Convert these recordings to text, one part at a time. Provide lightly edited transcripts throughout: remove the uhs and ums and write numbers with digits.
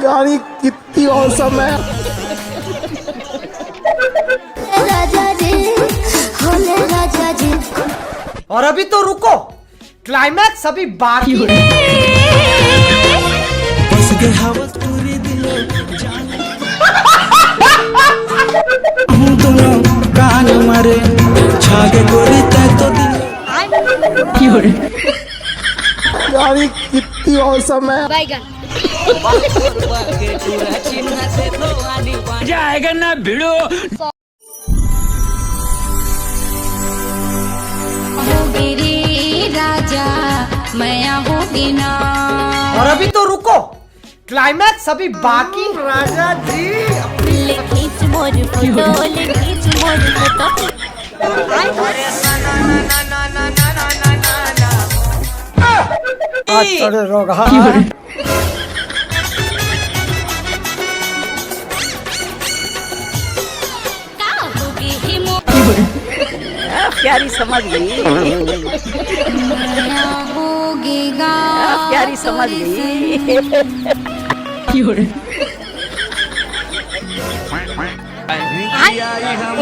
यार कितनी औसम है। और अभी तो रुको, क्लाइमैक्स अभी बाकी है। कान मारे छागे गोरी तो यार कितनी औसम है। जाएगा ना भिड़ो। राजा मैं होगी ना। और अभी तो रुको, क्लाइमैक्स अभी बाकी। राजा जी प्यारी समझ गई, प्यारी समझ गई।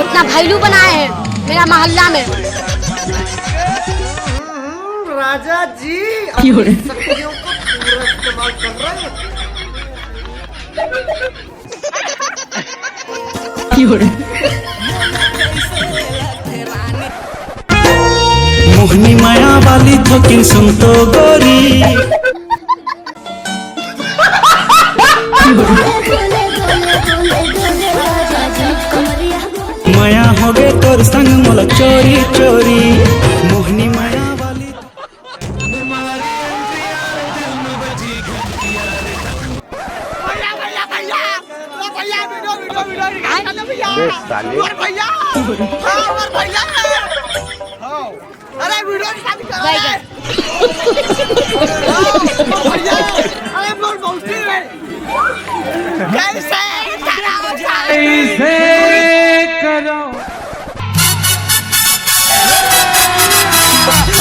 इतना भैलू बनाए हैं मेरा मोहल्ला में। राजा जी अपनी शक्तियों को पूरा इस्तेमाल कर रहे हैं। मोहनी माया वाली थकिन सुन तो गोरी। माया हो गए तोर संग मोला चोरी चोरी। मोहनी माया वाली अरे वीडियो करो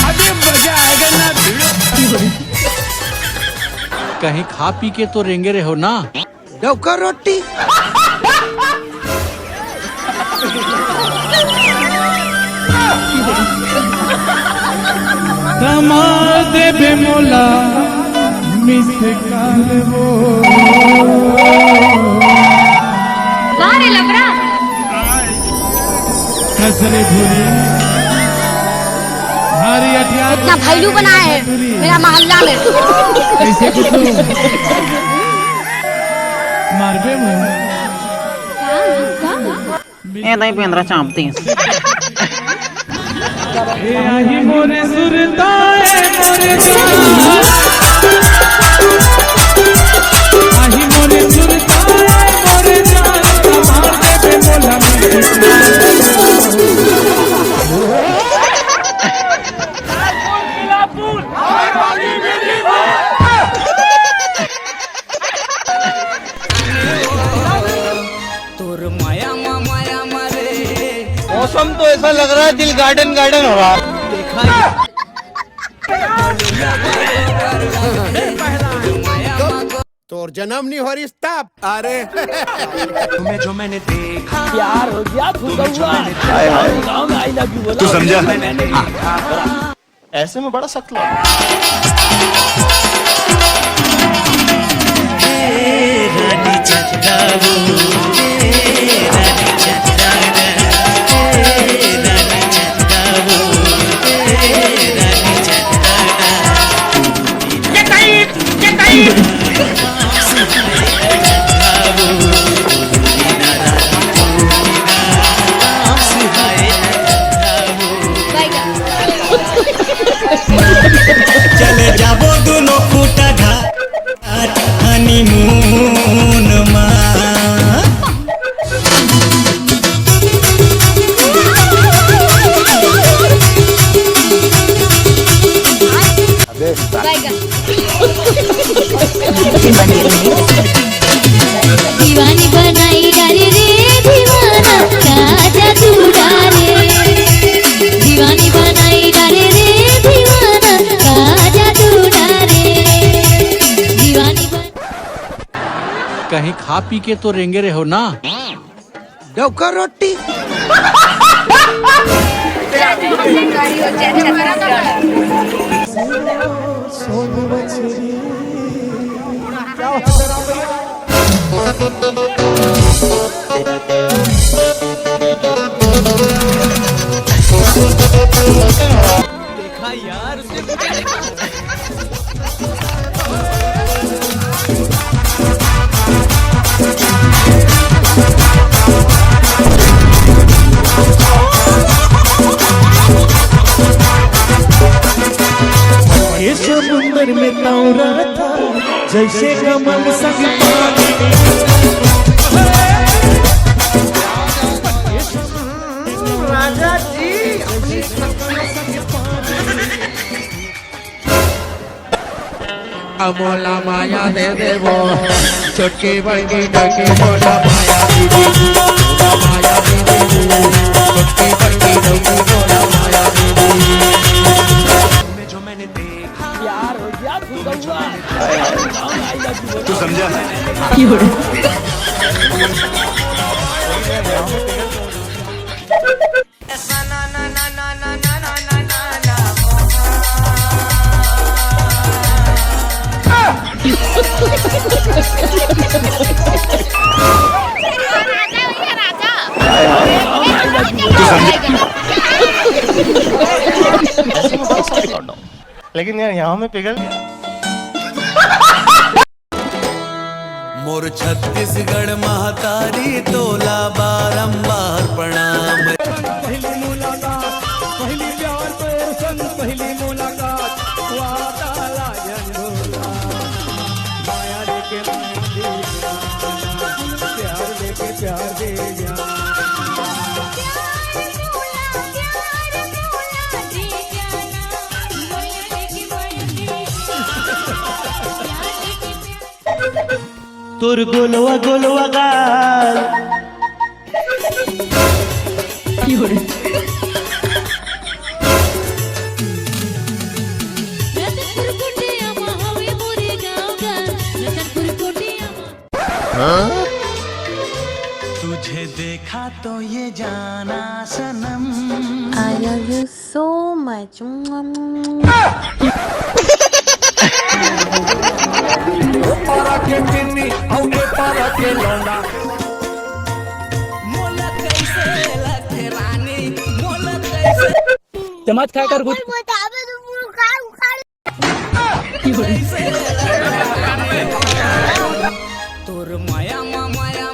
अभी मजा आएगा ना भिड़ो। कहीं खा पी के तो रेंगे रहे हो ना। डोका रोटी दे बेमोला मिस काल वो बारे लबरा हसरे भूले हरी अठिया। इतना भैलू बनाए हैं मेरा मोहल्ला में। ऐसे कुछ मारबे मुंह ये नहीं पेंद्रा चांपती हैं। आही मोरे सुरताए मोरे आही मोरे सुरताए मोरे जान मार दे बोला तोर माया माया मारे। मौसम तो ऐसा लग रहा है दिल गार्डन गार्डन हो रहा है। तोर जन्म नहीं हो रही तब। अरे तुम्हें जो मैंने देखा प्यार हो गया गाँव में आई लव यू तू समझा। ऐसे में बड़ा सख्त लगा। चले जाबो दोनों फूटा घाट हनीमून दीवानी बनाई डाले रे दीवाना क्या जादू डाले। दीवानी बनाई डाले रे दीवाना कहीं खा पी के तो रेंगे रहो ना। डोका रोटी ये समुंदर में तौरा था जैसे कमल संग पानी। राजा जी अपनी मोला माया दे देवो छोटकी बड़की डकी मोला माया दीदी मोला माया दीदी छोटकी बड़की डकी मोला माया दीदी। जो मैंने देखा तू समझा? लेकिन यार यहाँ में पिघल गया। मोर छत्तीसगढ़ महातारी तोला बारंबार प्रणाम। पहली मुलाकात पहली प्यार तोर संग पहली मुलाकात वादा लागन भोला माया लेके प्यार लेके प्यार दे गया। তোর গোলওয়া গোলওয়া গাল तुझे देखा तो ये जाना सनम। I love you so much. पारा के पिन्नी औने पारा के लौंडा चमच खा कर कुछ तोर माया माया